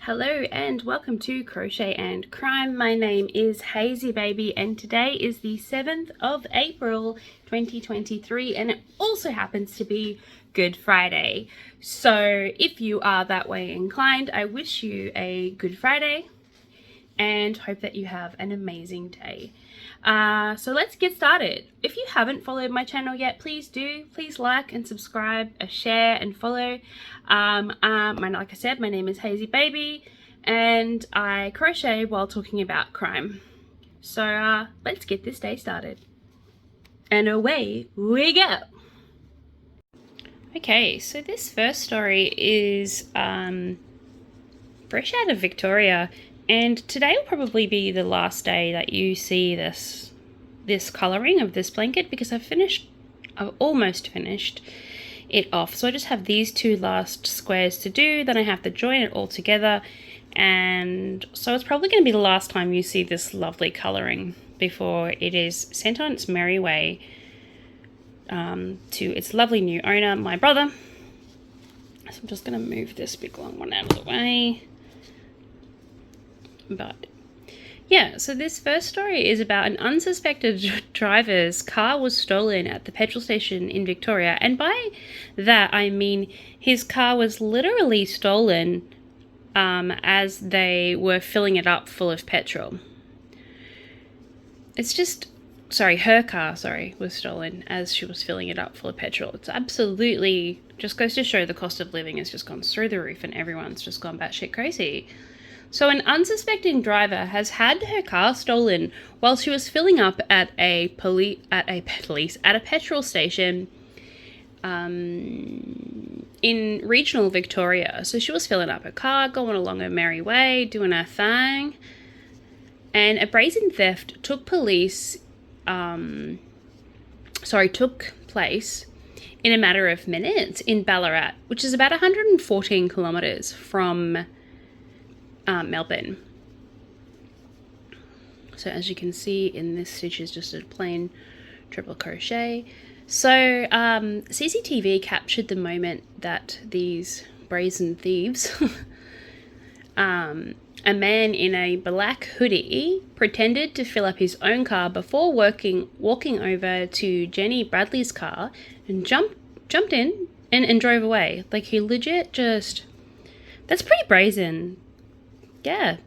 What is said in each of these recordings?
Hello and welcome to Crochet and Crime. My name is Hazy Baby and today is the 7th of April 2023 and it also happens to be Good Friday. So if you are that way inclined, I wish you a Good Friday and hope that you have an amazing day. So let's get started. If you haven't followed my channel yet, please do. Please like and subscribe, share and follow. Like I said, my name is Hazy Baby and I crochet while talking about crime. So let's get this day started. And away we go. Okay, so this first story is fresh out of Victoria. And today will probably be the last day that you see this colouring of this blanket because I've almost finished it off. So I just have these two last squares to do, then I have to join it all together. And so it's probably going to be the last time you see this lovely colouring before it is sent on its merry way to its lovely new owner, my brother. So I'm just going to move this big long one out of the way. But yeah, so this first story is about an unsuspected driver's car was stolen at the petrol station in Victoria. And by that, I mean his car was literally stolen as they were filling it up full of petrol. Her car was stolen as she was filling it up full of petrol. It's absolutely just goes to show the cost of living has just gone through the roof and everyone's just gone batshit crazy. So an unsuspecting driver has had her car stolen while she was filling up at a petrol station in regional Victoria. So she was filling up her car, going along her merry way, doing her thing, and a brazen theft took place in a matter of minutes in Ballarat, which is about 114 kilometres from Melbourne. So as you can see in this stitch is just a plain triple crochet. So CCTV captured the moment that these brazen thieves, a man in a black hoodie, pretended to fill up his own car before walking over to Jenny Bradley's car and jumped in and drove away. Like he legit just, that's pretty brazen. Yeah,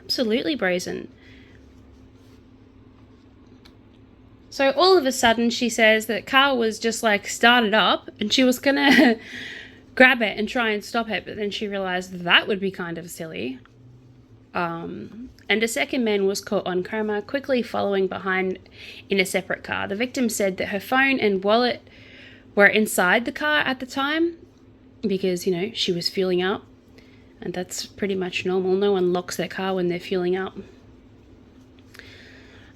absolutely brazen. So all of a sudden she says that car was just like started up and she was gonna grab it and try and stop it, but then she realized that would be kind of silly. And a second man was caught on camera, quickly following behind in a separate car. The victim said that her phone and wallet were inside the car at the time because, you know, she was fueling up. And that's pretty much normal. No one locks their car when they're fueling up.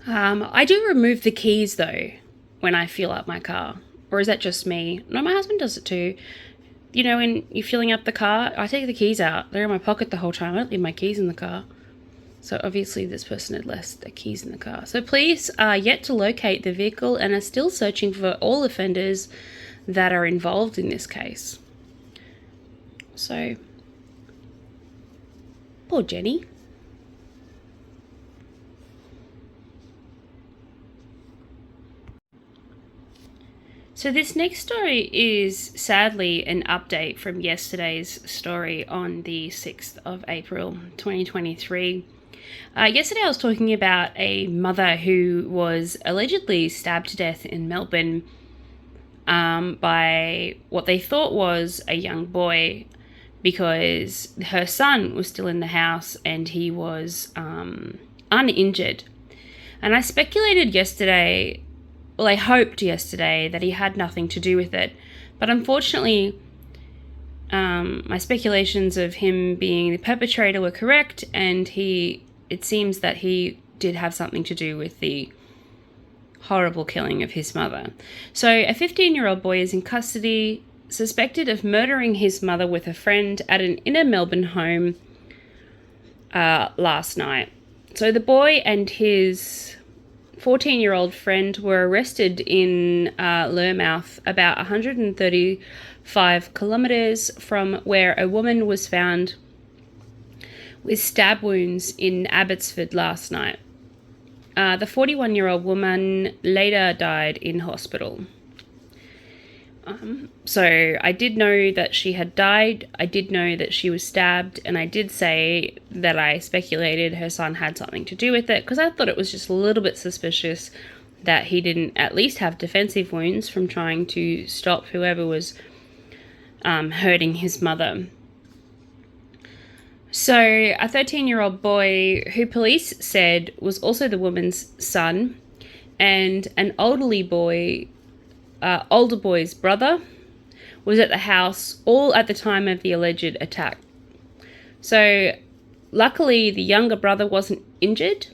I do remove the keys though when I fuel up my car. Or is that just me? No, my husband does it too. You know, when you're fueling up the car, I take the keys out. They're in my pocket the whole time. I don't leave my keys in the car. So obviously this person had left their keys in the car. So police are yet to locate the vehicle and are still searching for all offenders that are involved in this case. So poor Jenny. So this next story is sadly an update from yesterday's story on the 6th of April 2023. Yesterday I was talking about a mother who was allegedly stabbed to death in Melbourne by what they thought was a young boy, because her son was still in the house and he was uninjured. And I speculated yesterday, well, I hoped yesterday that he had nothing to do with it. But unfortunately, my speculations of him being the perpetrator were correct, and it seems that he did have something to do with the horrible killing of his mother. So a 15-year-old boy is in custody, suspected of murdering his mother with a friend at an inner Melbourne home last night. So the boy and his 14-year-old friend were arrested in Lurmouth, about 135 kilometres from where a woman was found with stab wounds in Abbotsford last night. The 41-year-old woman later died in hospital. So I did know that she had died, I did know that she was stabbed, and I did say that I speculated her son had something to do with it, because I thought it was just a little bit suspicious that he didn't at least have defensive wounds from trying to stop whoever was hurting his mother. So a 13-year-old boy who police said was also the woman's son, and an older boy's brother, was at the house all at the time of the alleged attack. So luckily the younger brother wasn't injured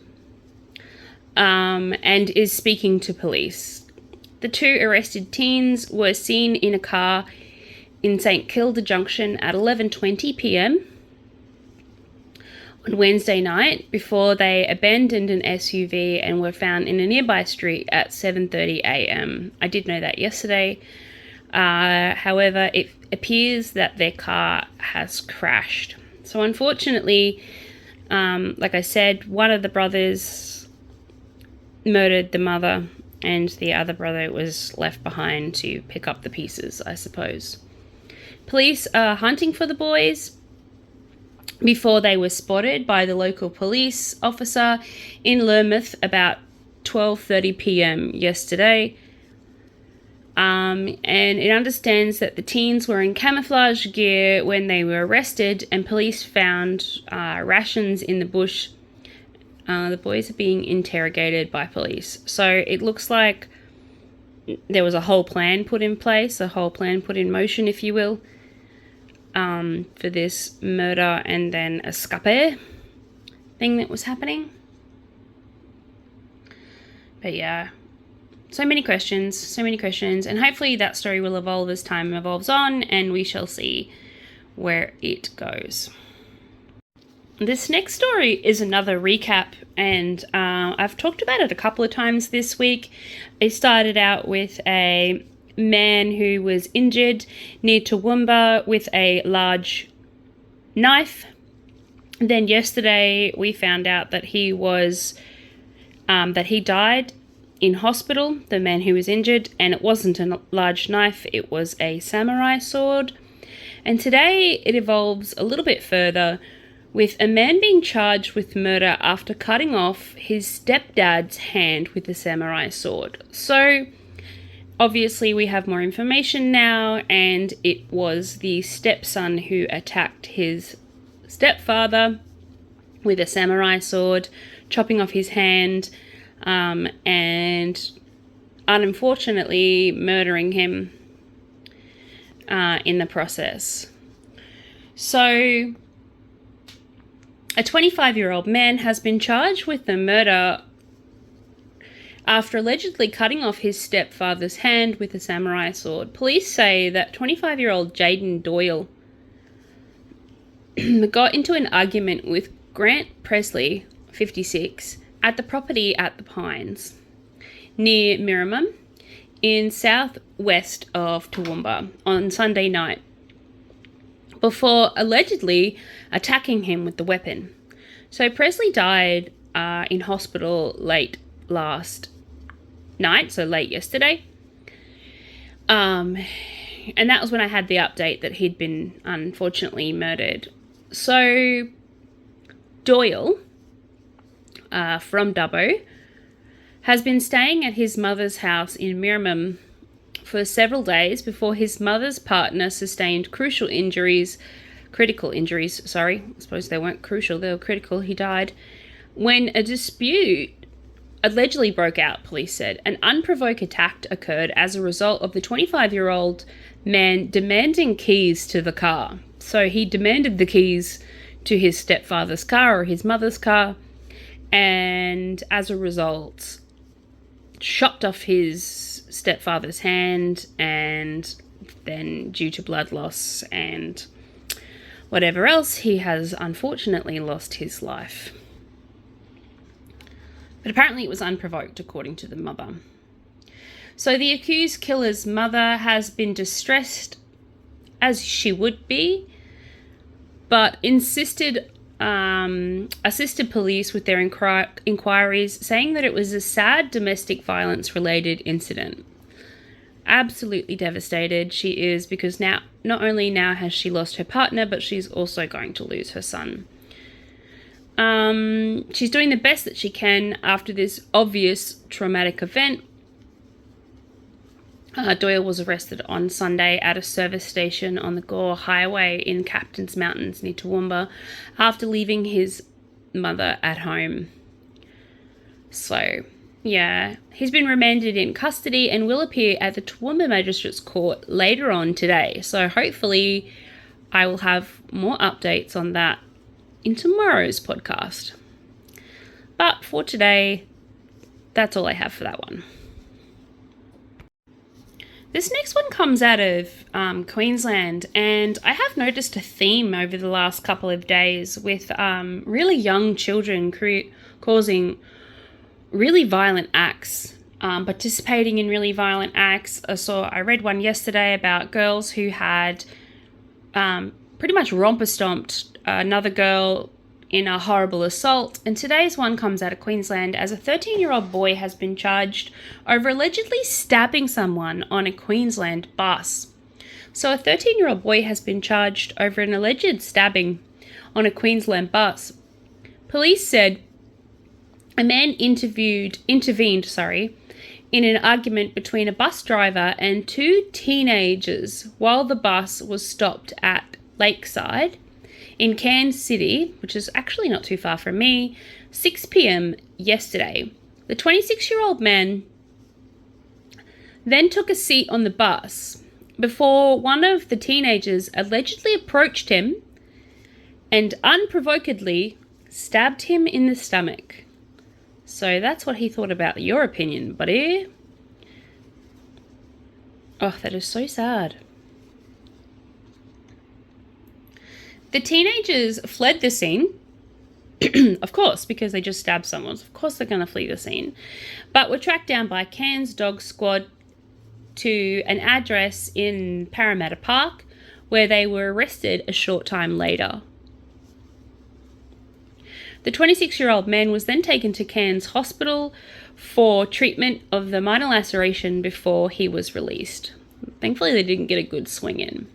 and is speaking to police. The two arrested teens were seen in a car in St Kilda Junction at 11:20 p.m. on Wednesday night before they abandoned an SUV and were found in a nearby street at 7:30 a.m. I did know that yesterday. However, it appears that their car has crashed. So unfortunately, like I said, one of the brothers murdered the mother and the other brother was left behind to pick up the pieces, I suppose. Police are hunting for the boys before they were spotted by the local police officer in Lurmouth about 12:30 p.m. yesterday. And it understands that the teens were in camouflage gear when they were arrested, and police found rations in the bush. The boys are being interrogated by police. So it looks like there was a whole plan put in place, a whole plan put in motion, if you will, for this murder and then escape thing that was happening. But yeah, so many questions, and hopefully that story will evolve as time evolves on, and we shall see where it goes. This next story is another recap, and I've talked about it a couple of times this week. It started out with a man who was injured near Toowoomba with a large knife. Then yesterday we found out that he died in hospital, the man who was injured, and it wasn't a large knife, it was a samurai sword. And today it evolves a little bit further with a man being charged with murder after cutting off his stepdad's hand with a samurai sword. So obviously we have more information now, and it was the stepson who attacked his stepfather with a samurai sword, chopping off his hand, and unfortunately murdering him in the process. So a 25-year-old man has been charged with the murder after allegedly cutting off his stepfather's hand with a samurai sword. Police say that 25-year-old Jaden Doyle got into an argument with Grant Presley, 56, at the property at the Pines, near Mirriman, in southwest of Toowoomba on Sunday night, before allegedly attacking him with the weapon. So Presley died in hospital late last night, so late yesterday. And that was when I had the update that he'd been unfortunately murdered. So Doyle, from Dubbo, has been staying at his mother's house in Mirriman for several days before his mother's partner sustained critical injuries, I suppose they weren't crucial, they were critical, he died, when a dispute allegedly broke out, police said. An unprovoked attack occurred as a result of the 25-year-old man demanding keys to the car. So he demanded the keys to his stepfather's car or his mother's car, and as a result chopped off his stepfather's hand, and then due to blood loss and whatever else, he has unfortunately lost his life. But apparently it was unprovoked, according to the mother. So the accused killer's mother has been distressed, as she would be, but insisted assisted police with their inquiries, saying that it was a sad domestic violence related incident. Absolutely devastated she is, because now, not only now has she lost her partner, but she's also going to lose her son. She's doing the best that she can after this obvious traumatic event. Doyle was arrested on Sunday at a service station on the Gore Highway in Captain's Mountains near Toowoomba after leaving his mother at home. So, yeah, he's been remanded in custody and will appear at the Toowoomba Magistrates Court later on today. So hopefully I will have more updates on that in tomorrow's podcast. But for today, that's all I have for that one. This next one comes out of Queensland, and I have noticed a theme over the last couple of days with really young children causing really violent acts, participating in really violent acts. I read one yesterday about girls who had pretty much romper stomped another girl in a horrible assault, and today's one comes out of Queensland as a 13-year-old boy has been charged over allegedly stabbing someone on a Queensland bus. So a 13-year-old boy has been charged over an alleged stabbing on a Queensland bus. Police said a man intervened in an argument between a bus driver and two teenagers while the bus was stopped at Lakeside in Cairns City, which is actually not too far from me, 6 p.m. yesterday. The 26-year-old man then took a seat on the bus before one of the teenagers allegedly approached him and unprovokedly stabbed him in the stomach. So that's what he thought about your opinion, buddy. Oh, that is so sad. The teenagers fled the scene, of course, because they just stabbed someone. Of course they're going to flee the scene, but were tracked down by Cairns Dog Squad to an address in Parramatta Park, where they were arrested a short time later. The 26-year-old man was then taken to Cairns Hospital for treatment of the minor laceration before he was released. Thankfully, they didn't get a good swing in.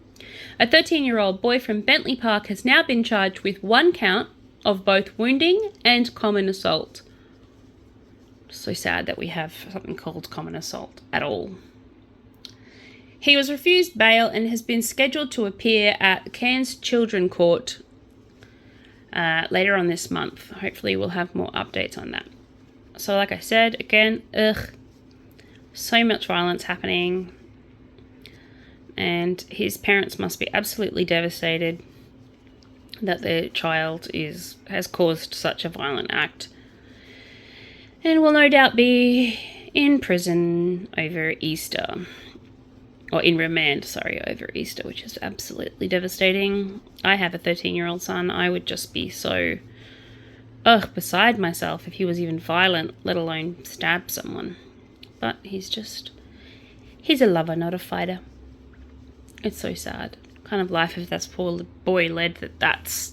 A 13-year-old boy from Bentley Park has now been charged with one count of both wounding and common assault. So sad that we have something called common assault at all. He was refused bail and has been scheduled to appear at Cairns Children Court later on this month. Hopefully we'll have more updates on that. So like I said, again, so much violence happening. And his parents must be absolutely devastated that their child has caused such a violent act, and will no doubt be in prison over Easter, or in remand, over Easter, which is absolutely devastating. I have a 13-year-old son. I would just be so beside myself if he was even violent, let alone stab someone. But he's a lover, not a fighter. It's so sad. Kind of life if that's poor boy led that's,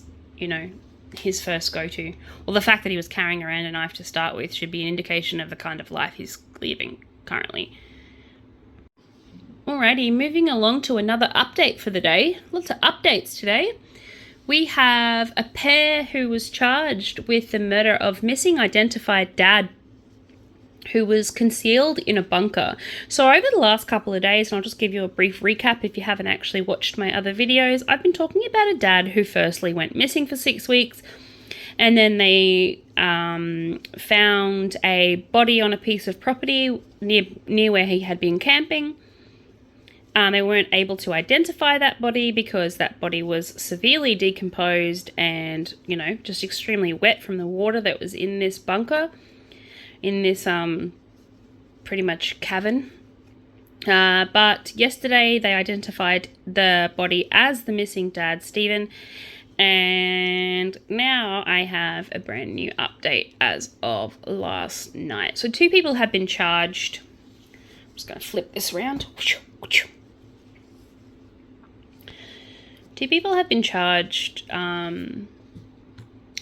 his first go-to. Well, the fact that he was carrying around a knife to start with should be an indication of the kind of life he's living currently. Alrighty, moving along to another update for the day. Lots of updates today. We have a pair who was charged with the murder of missing identified dad who was concealed in a bunker. So over the last couple of days, and I'll just give you a brief recap if you haven't actually watched my other videos, I've been talking about a dad who firstly went missing for 6 weeks, and then they found a body on a piece of property near where he had been camping. They weren't able to identify that body because that body was severely decomposed and, just extremely wet from the water that was in this bunker, in this pretty much cavern. But yesterday they identified the body as the missing dad, Stephen, and now I have a brand new update as of last night. So 2 people have been charged. I'm just going to flip this around. 2 people have been charged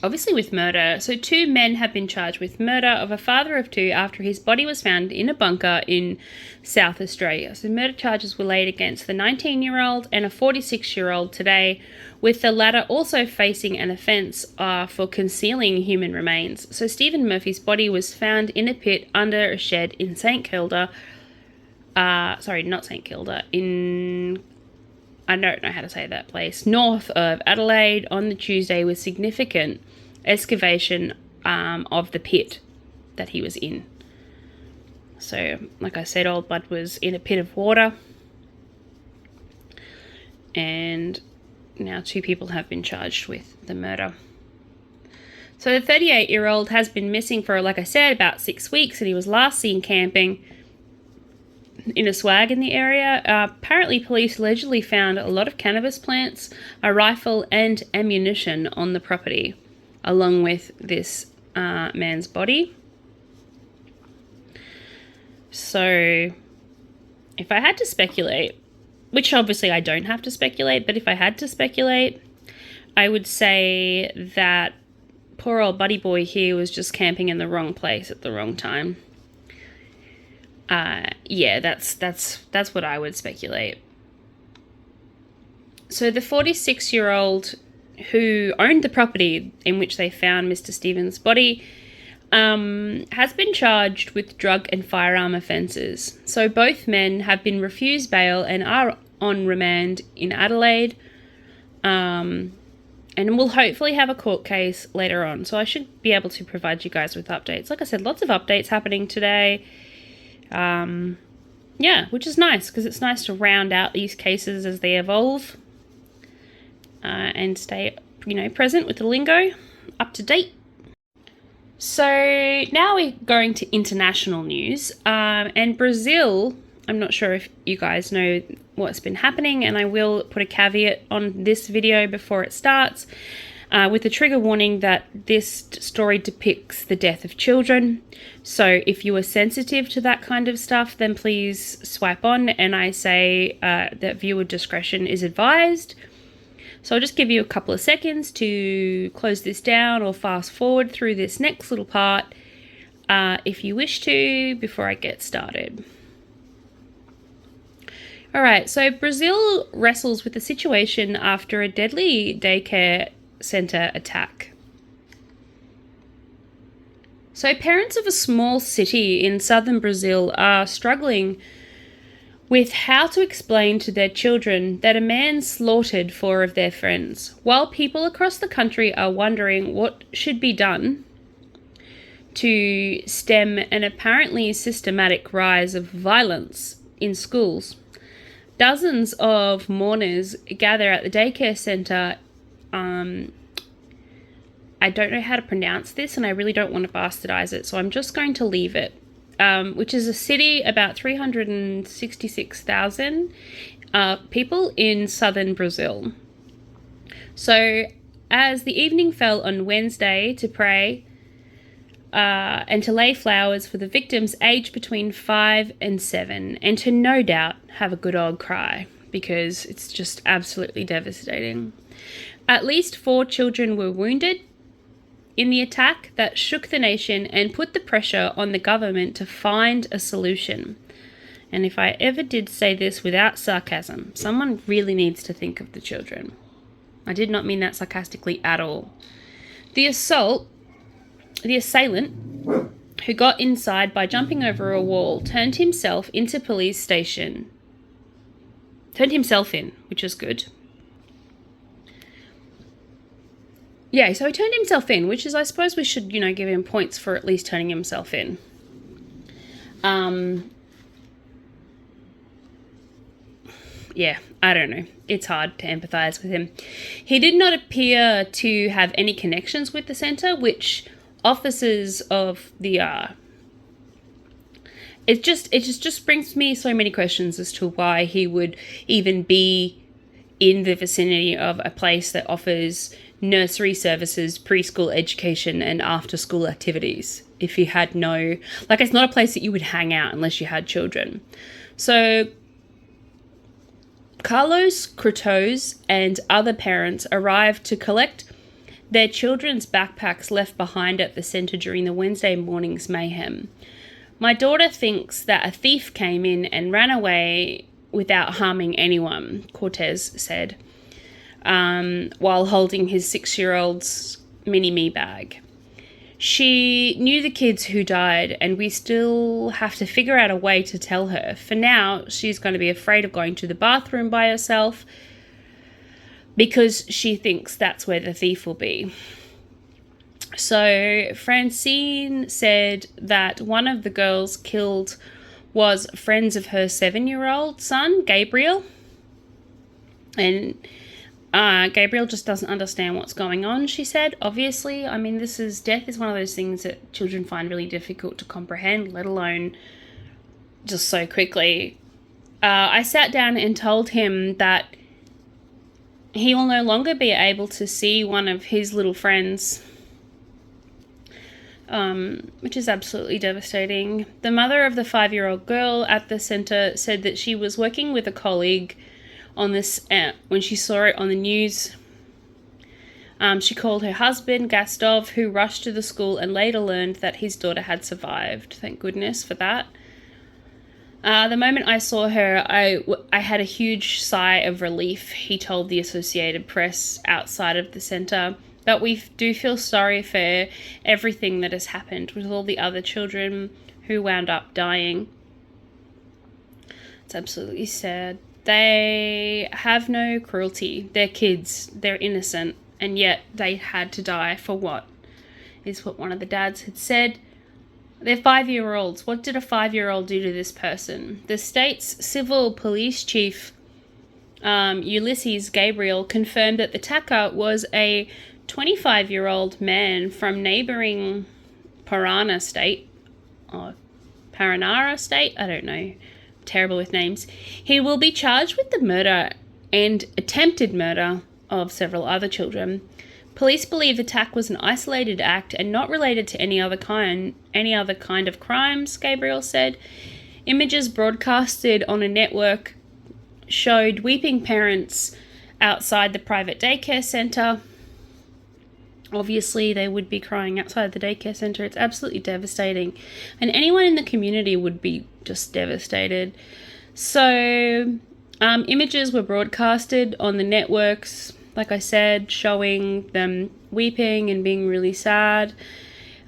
obviously with murder. So 2 men have been charged with murder of a father of 2 after his body was found in a bunker in South Australia. So murder charges were laid against the 19-year-old and a 46-year-old today, with the latter also facing an offence for concealing human remains. So Stephen Murphy's body was found in a pit under a shed in St Kilda. Sorry, not St Kilda, in... I don't know how to say that place, north of Adelaide on the Tuesday, with significant excavation of the pit that he was in. So, like I said, old Bud was in a pit of water, and now 2 people have been charged with the murder. So the 38-year-old has been missing for, like I said, about 6 weeks, and he was last seen camping in a swag in the area. Apparently, police allegedly found a lot of cannabis plants, a rifle, and ammunition on the property, along with this man's body. So, if I had to speculate, which obviously I don't have to speculate, but if I had to speculate, I would say that poor old buddy boy here was just camping in the wrong place at the wrong time. Yeah, that's what I would speculate. So the 46-year-old who owned the property in which they found Mr. Stevens' body has been charged with drug and firearm offences. So both men have been refused bail and are on remand in Adelaide, and we'll hopefully have a court case later on. So I should be able to provide you guys with updates. Like I said, lots of updates happening today. Yeah, which is nice, because it's nice to round out these cases as they evolve, and stay, present with the lingo, up to date. So now we're going to international news, and Brazil, I'm not sure if you guys know what's been happening, and I will put a caveat on this video before it starts, with a trigger warning that this story depicts the death of children. So if you are sensitive to that kind of stuff, then please swipe on, and I say that viewer discretion is advised. So I'll just give you a couple of seconds to close this down or fast forward through this next little part if you wish to, before I get started. Alright, so Brazil wrestles with the situation after a deadly daycare center attack. So parents of a small city in southern Brazil are struggling with how to explain to their children that a man slaughtered 4 of their friends, while people across the country are wondering what should be done to stem an apparently systematic rise of violence in schools. Dozens of mourners gather at the daycare center. I don't know how to pronounce this, and I really don't want to bastardize it, so I'm just going to leave it. Which is a city about 366,000 people in southern Brazil. So as the evening fell on Wednesday to pray and to lay flowers for the victims aged between 5 and 7, and to no doubt have a good old cry, because it's just absolutely devastating. At least 4 children were wounded in the attack that shook the nation and put the pressure on the government to find a solution. And if I ever did say this without sarcasm, someone really needs to think of the children. I did not mean that sarcastically at all. The assailant, who got inside by jumping over a wall, turned himself in, which is good. Yeah, so he turned himself in, which is, I suppose we should, give him points for at least turning himself in. Yeah, I don't know. It's hard to empathise with him. He did not appear to have any connections with the centre, which officers of the it just brings me so many questions as to why he would even be in the vicinity of a place that offers nursery services, preschool education, and after-school activities. If he had it's not a place that you would hang out unless you had children. So Carlos Crotose and other parents arrived to collect their children's backpacks left behind at the center during the Wednesday morning's mayhem. My daughter thinks that a thief came in and ran away without harming anyone, Cortez said, while holding his 6-year-old's mini-me bag. She knew the kids who died, and we still have to figure out a way to tell her. For now, she's going to be afraid of going to the bathroom by herself because she thinks that's where the thief will be. So Francine said that one of the girls killed was friends of her 7-year-old son, Gabriel. And Gabriel just doesn't understand what's going on, she said. Obviously, I mean, death is one of those things that children find really difficult to comprehend, let alone just so quickly. I sat down and told him that he will no longer be able to see one of his little friends, which is absolutely devastating. The mother of the 5-year-old girl at the center said that she was working with a colleague on this when she saw it on the news. She called her husband, Gastov, who rushed to the school and later learned that his daughter had survived. Thank goodness for that. The moment I saw her, I had a huge sigh of relief, he told the Associated Press outside of the center. But we do feel sorry for everything that has happened with all the other children who wound up dying. It's absolutely sad. They have no cruelty. They're kids. They're innocent. And yet they had to die for what? Is what one of the dads had said. They're 5-year-olds. What did a 5-year-old do to this person? The state's civil police chief, Ulysses Gabriel, confirmed that the attacker was a 25-year-old man from neighboring Paranara State. I don't know. Terrible with names. He will be charged with the murder and attempted murder of several other children. Police believe the attack was an isolated act and not related to any other kind of crimes, Gabriel said. Images broadcasted on a network showed weeping parents outside the private daycare center. Obviously, they would be crying outside the daycare center. It's absolutely devastating. And anyone in the community would be just devastated. So, images were broadcasted on the networks, like I said, showing them weeping and being really sad.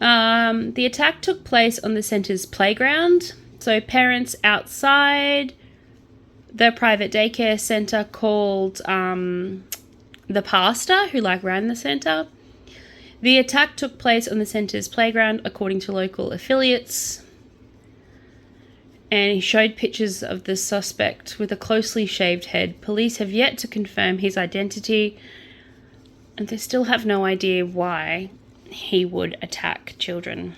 The attack took place on the center's playground. So, parents outside the private daycare center called the pastor who ran the center. The attack took place on the center's playground, according to local affiliates. And he showed pictures of the suspect with a closely shaved head. Police have yet to confirm his identity, and they still have no idea why he would attack children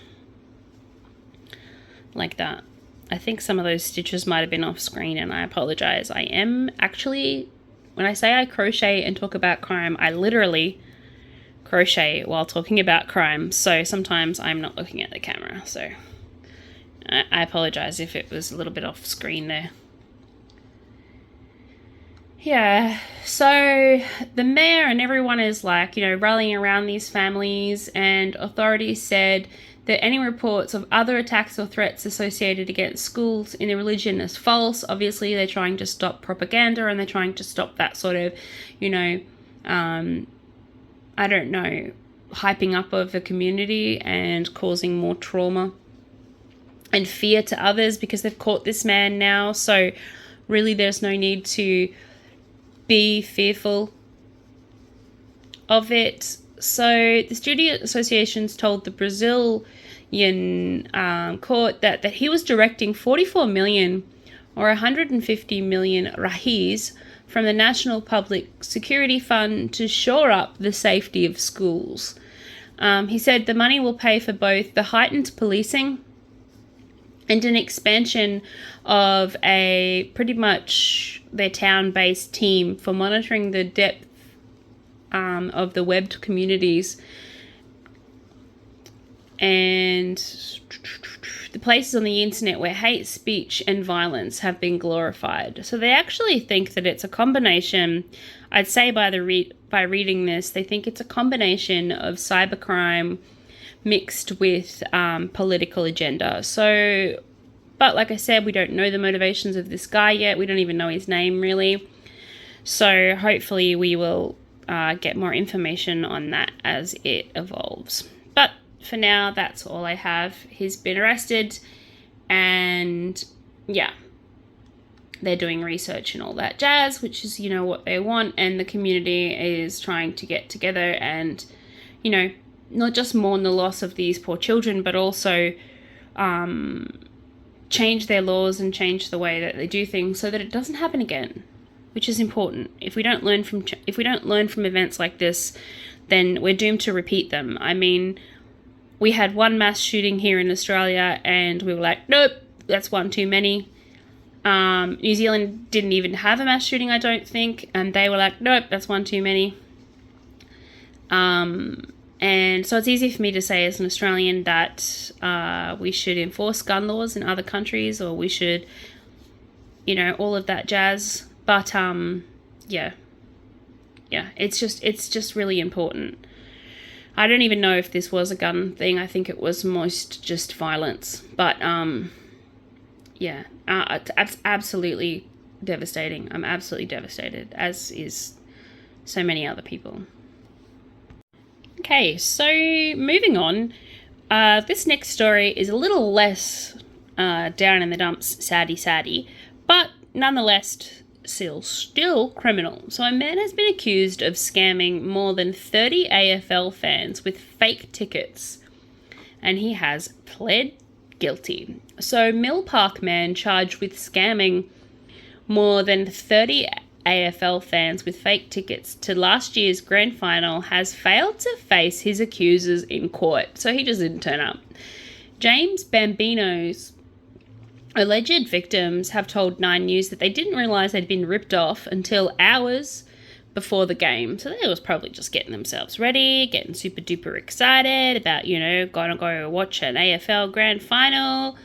like that. I think some of those stitches might have been off screen, and I apologize. I am actually, when I say I crochet and talk about crime, I literally crochet while talking about crime, so sometimes I'm not looking at the camera, so I apologize if it was a little bit off screen there. Yeah, so the mayor and everyone is rallying around these families, and authorities said that any reports of other attacks or threats associated against schools in the religion is false. Obviously, they're trying to stop propaganda, and they're trying to stop that sort of, hyping up of the community and causing more trauma and fear to others because they've caught this man now. So really there's no need to be fearful of it. So the student associations told the Brazilian court that he was directing 44 million or 150 million reais from the National Public Security Fund to shore up the safety of schools. He said the money will pay for both the heightened policing and an expansion of pretty much their town-based team for monitoring the depth of the webbed communities and the places on the internet where hate speech and violence have been glorified. So they actually think that it's a combination, I'd say by by reading this, they think it's a combination of cybercrime mixed with political agenda. So, but like I said, we don't know the motivations of this guy yet. We don't even know his name, really. So hopefully we will get more information on that as it evolves. But for now, that's all I have. He's been arrested, and yeah, they're doing research and all that jazz, which is, you know, what they want. And the community is trying to get together and, you know, not just mourn the loss of these poor children, but also change their laws and change the way that they do things so that it doesn't happen again, which is important. If we don't learn from events like this, then we're doomed to repeat them. I mean, we had one mass shooting here in Australia, and we were like, nope, that's one too many. New Zealand didn't even have a mass shooting, I don't think, and they were like, nope, that's one too many. And so it's easy for me to say as an Australian that we should enforce gun laws in other countries, or we should, you know, all of that jazz. But yeah, it's just really important. I don't even know if this was a gun thing. I think it was most just violence. But yeah, it's absolutely devastating. I'm absolutely devastated, as is so many other people. Okay, so moving on. This next story is a little less down in the dumps, saddy, but nonetheless still criminal. So a man has been accused of scamming more than 30 AFL fans with fake tickets, and he has pled guilty. So Mill Park man charged with scamming more than 30 AFL fans with fake tickets to last year's grand final has failed to face his accusers in court. So he just didn't turn up. James Bambino's alleged victims have told Nine News that they didn't realise they'd been ripped off until hours before the game. So they was probably just getting themselves ready, getting super duper excited about, you know, gonna go watch an AFL grand final.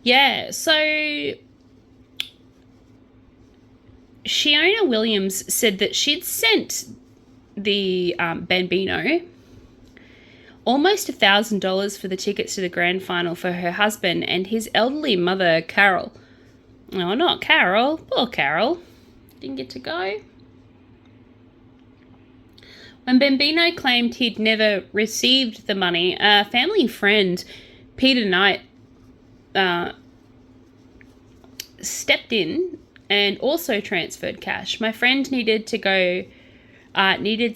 Yeah, so Shiona Williams said that she'd sent the Bambino almost $1,000 for the tickets to the grand final for her husband and his elderly mother, Carol. No, not Carol. Poor Carol. Didn't get to go. When Bambino claimed he'd never received the money, a family friend, Peter Knight, stepped in and also transferred cash. My friend needed to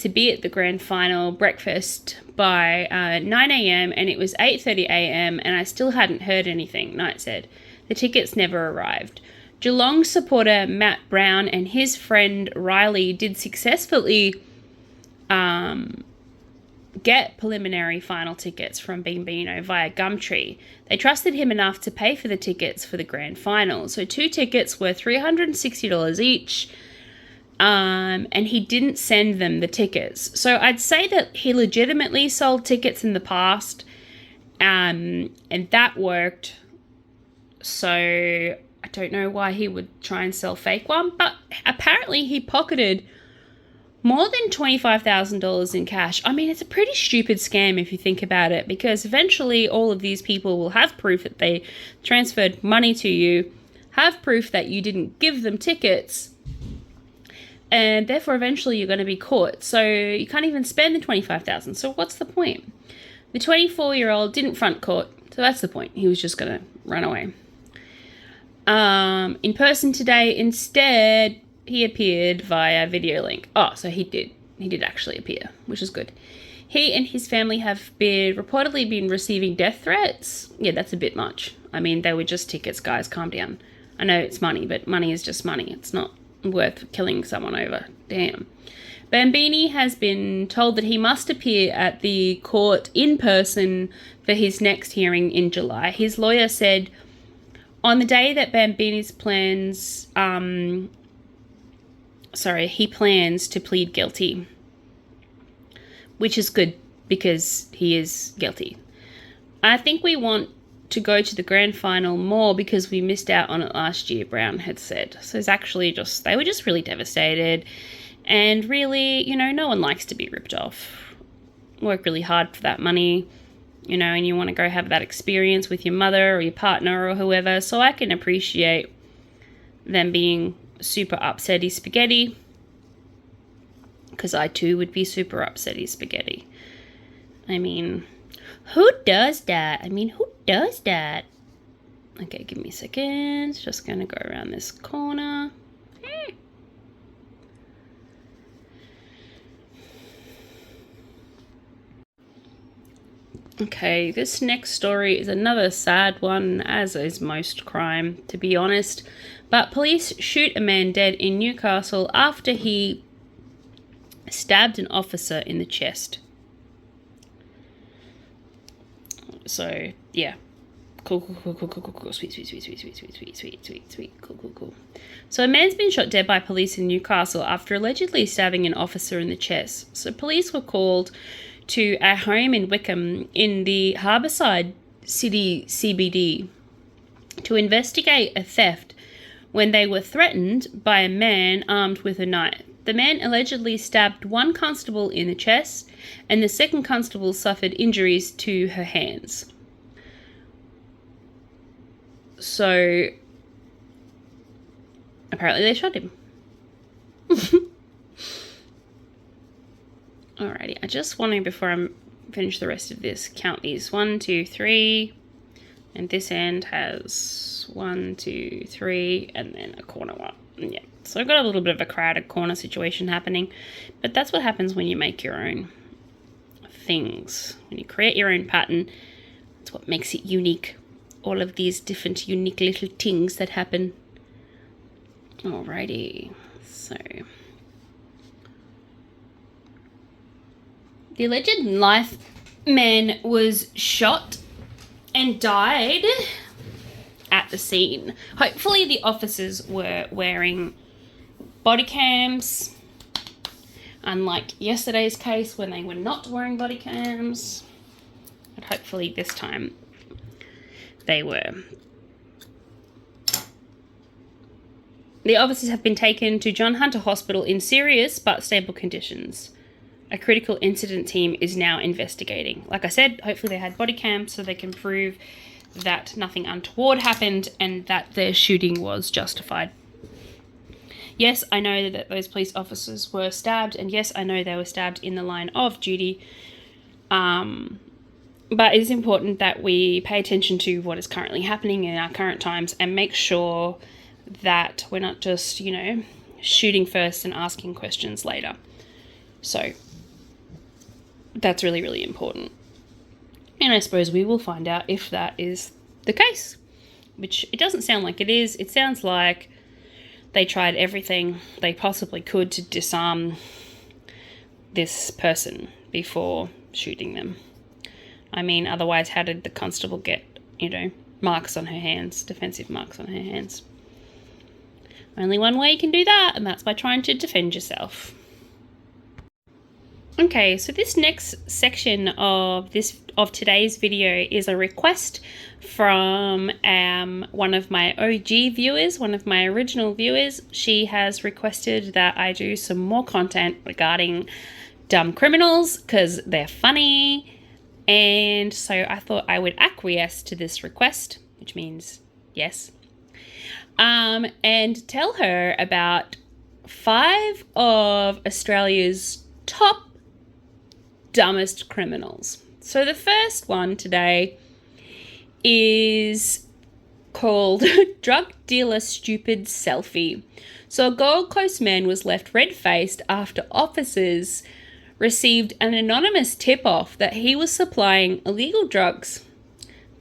be at the grand final breakfast by 9 a.m. and it was 8:30 a.m. and I still hadn't heard anything, Knight said. The tickets never arrived. Geelong supporter Matt Brown and his friend Riley did successfully get preliminary final tickets from Bambino via Gumtree. They trusted him enough to pay for the tickets for the grand final. So 2 tickets were $360 each. And he didn't send them the tickets. So I'd say that he legitimately sold tickets in the past, and that worked. So I don't know why he would try and sell fake one, but apparently he pocketed more than $25,000 in cash. I mean, it's a pretty stupid scam if you think about it, because eventually all of these people will have proof that they transferred money to you, have proof that you didn't give them tickets, and therefore eventually you're going to be caught. So you can't even spend the $25,000. So what's the point? The 24-year-old didn't front court, so that's the point. He was just going to run away. In person today, instead, he appeared via video link. Oh, so he did actually appear, which is good. He and his family have reportedly been receiving death threats. Yeah, that's a bit much. I mean, they were just tickets, guys. Calm down. I know it's money, but money is just money. It's not worth killing someone over. Damn. Bambini has been told that he must appear at the court in person for his next hearing in July. His lawyer said on the day that Bambini's he plans to plead guilty, which is good because he is guilty. I think we want to go to the grand final more because we missed out on it last year, Brown had said. So it's actually they were just really devastated. And really, you know, no one likes to be ripped off. Work really hard for that money, you know, and you want to go have that experience with your mother or your partner or whoever. So I can appreciate them being super upsetty spaghetti, because I too would be super upsetty spaghetti. I mean, who does that? Who does that? Okay, give me a second. Just gonna go around this corner. Okay, this next story is another sad one, as is most crime, to be honest. But police shoot a man dead in Newcastle after he stabbed an officer in the chest. So, yeah. Cool. Sweet. Cool. So a man's been shot dead by police in Newcastle after allegedly stabbing an officer in the chest. So police were called to a home in Wickham in the Harbourside City CBD to investigate a theft when they were threatened by a man armed with a knife. The man allegedly stabbed one constable in the chest, and the second constable suffered injuries to her hands. So, apparently they shot him. Alrighty, I just want to, before I finish the rest of this, count these. 1, 2, 3, and this end has 1, 2, 3, and then a corner one. Yeah, so I've got a little bit of a crowded corner situation happening, but that's what happens when you make your own things. When you create your own pattern, that's what makes it unique. All of these different unique little things that happen. Alrighty, so the alleged knife man was shot and died at the scene. Hopefully the officers were wearing body cams, unlike yesterday's case when they were not wearing body cams. But hopefully this time they were. The officers have been taken to John Hunter Hospital in serious but stable conditions. A critical incident team is now investigating. Like I said, hopefully they had body cams so they can prove that nothing untoward happened and that their shooting was justified. Yes, I know that those police officers were stabbed, and yes, I know they were stabbed in the line of duty. But it is important that we pay attention to what is currently happening in our current times and make sure that we're not just, you know, shooting first and asking questions later. So that's really, really important. And I suppose we will find out if that is the case, which it doesn't sound like it is. It sounds like they tried everything they possibly could to disarm this person before shooting them. I mean, otherwise, how did the constable get, you know, marks on her hands, defensive marks on her hands? Only one way you can do that, and that's by trying to defend yourself. Okay, so this next section of today's video is a request from one of my OG viewers, one of my original viewers. She has requested that I do some more content regarding dumb criminals because they're funny. And so I thought I would acquiesce to this request, which means yes, and tell her about 5 of Australia's top dumbest criminals. So the first one today is called Drug Dealer Stupid Selfie. So a Gold Coast man was left red-faced after officers received an anonymous tip-off that he was supplying illegal drugs.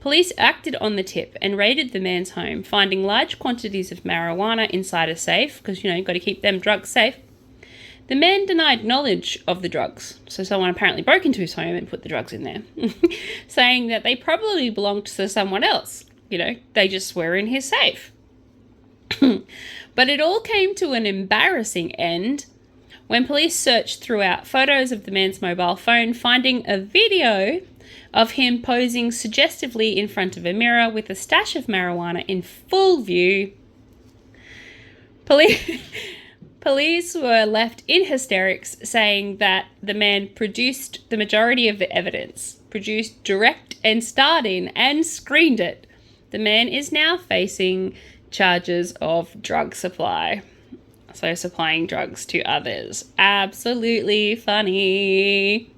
Police acted on the tip and raided the man's home, finding large quantities of marijuana inside a safe, because, you know, you've got to keep them drugs safe. The man denied knowledge of the drugs, so someone apparently broke into his home and put the drugs in there, saying that they probably belonged to someone else. You know, they just were in his safe. But it all came to an embarrassing end when police searched throughout photos of the man's mobile phone, finding a video of him posing suggestively in front of a mirror with a stash of marijuana in full view. Police were left in hysterics, saying that the man produced the majority of the evidence, produced, direct and starred in and screened it. The man is now facing charges of drug supply. So supplying drugs to others. Absolutely funny.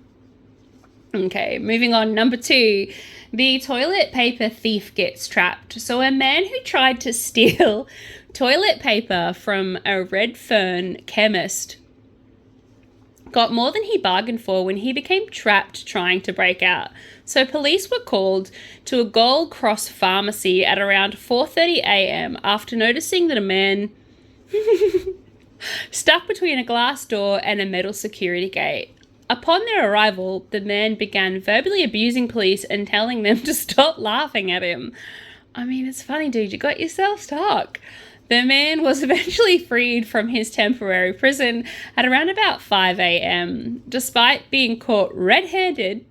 Okay, moving on. Number 2. The toilet paper thief gets trapped. So a man who tried to steal toilet paper from a Redfern chemist got more than he bargained for when he became trapped trying to break out. So police were called to a Gold Cross pharmacy at around 4:30 a.m. after noticing that a man stuck between a glass door and a metal security gate. Upon their arrival, the man began verbally abusing police and telling them to stop laughing at him. I mean, it's funny, dude. You got yourself stuck. The man was eventually freed from his temporary prison at around about 5 a.m. Despite being caught red-handed,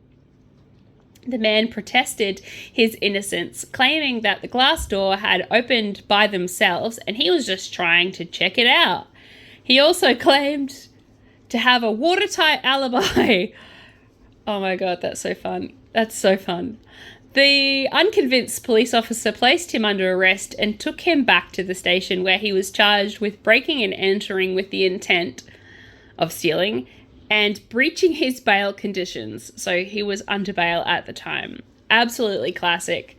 the man protested his innocence, claiming that the glass door had opened by themselves and he was just trying to check it out. He also claimed to have a watertight alibi. Oh my God, that's so fun. That's so fun. The unconvinced police officer placed him under arrest and took him back to the station, where he was charged with breaking and entering with the intent of stealing and breaching his bail conditions. So he was under bail at the time. Absolutely classic.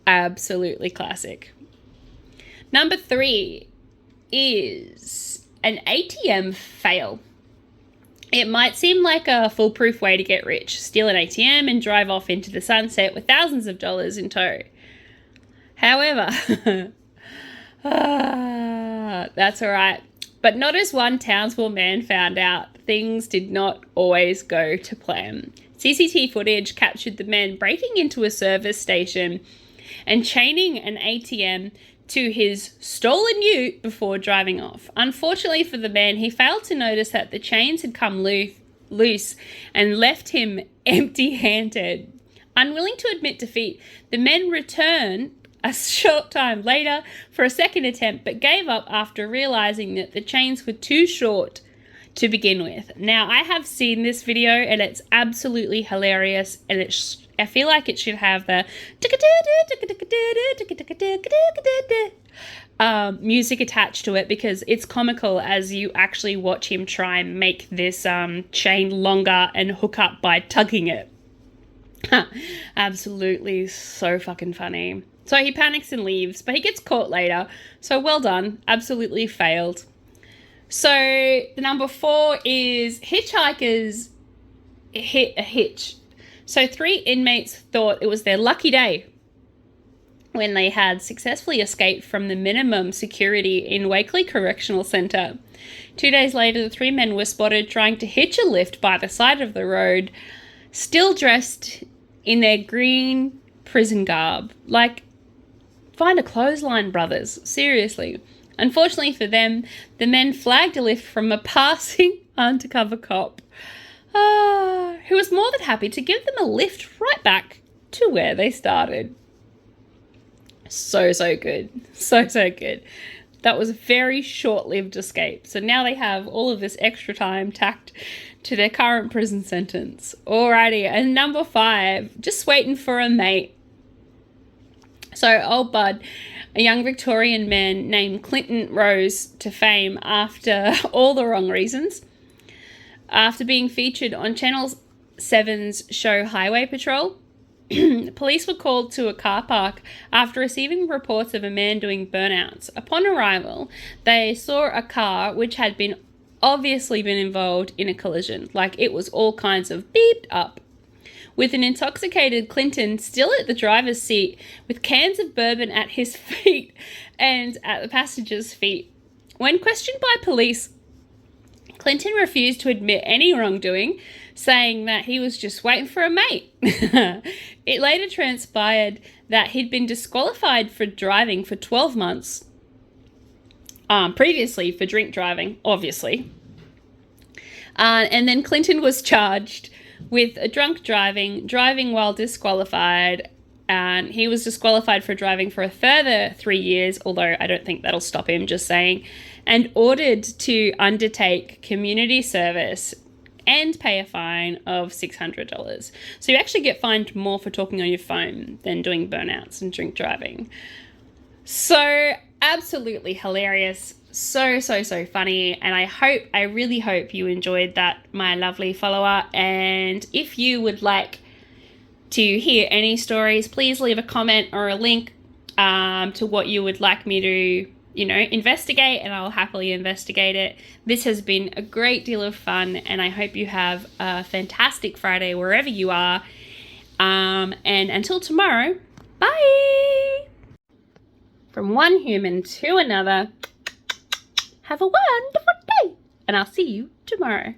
Absolutely classic. Number 3 is an ATM fail. It might seem like a foolproof way to get rich. Steal an ATM and drive off into the sunset with thousands of dollars in tow. However, that's all right. But not as one Townsville man found out. Things did not always go to plan. CCTV footage captured the men breaking into a service station and chaining an ATM to his stolen ute before driving off. Unfortunately for the man, he failed to notice that the chains had come loose and left him empty-handed. Unwilling to admit defeat, the men returned a short time later for a second attempt, but gave up after realizing that the chains were too short to begin with. Now, I have seen this video and it's absolutely hilarious, and I feel like it should have the music attached to it, because it's comical as you actually watch him try and make this chain longer and hook up by tugging it. Absolutely so fucking funny. So he panics and leaves, but he gets caught later. So well done. Absolutely failed. So the number 4 is hitchhikers hit a hitch. So 3 inmates thought it was their lucky day when they had successfully escaped from the minimum security in Wakeley Correctional Centre. 2 days later, the 3 men were spotted trying to hitch a lift by the side of the road, still dressed in their green prison garb. Like, find a clothesline, brothers. Seriously. Unfortunately for them, the men flagged a lift from a passing undercover cop, who was more than happy to give them a lift right back to where they started. So good. So good. That was a very short-lived escape. So now they have all of this extra time tacked to their current prison sentence. Alrighty, and number 5, just waiting for a mate. So old Bud, a young Victorian man named Clinton, rose to fame after all the wrong reasons. After being featured on Channel 7's show Highway Patrol, police were called to a car park after receiving reports of a man doing burnouts. Upon arrival, they saw a car which had obviously been involved in a collision, like it was all kinds of beeped up, with an intoxicated Clinton still at the driver's seat with cans of bourbon at his feet and at the passenger's feet. When questioned by police, Clinton refused to admit any wrongdoing, saying that he was just waiting for a mate. It later transpired that he'd been disqualified for driving for 12 months, previously for drink driving, obviously. And then Clinton was charged with a drunk driving while disqualified, and he was disqualified for driving for a further 3 years, although I don't think that'll stop him, just saying. and ordered to undertake community service and pay a fine of $600. So you actually get fined more for talking on your phone than doing burnouts and drink driving. So absolutely hilarious. So funny. And I really hope you enjoyed that, my lovely follower. And if you would like to hear any stories, please leave a comment or a link to what you would like me to, investigate, and I'll happily investigate it. This has been a great deal of fun, and I hope you have a fantastic Friday wherever you are. And until tomorrow, bye! From one human to another, have a wonderful day, and I'll see you tomorrow.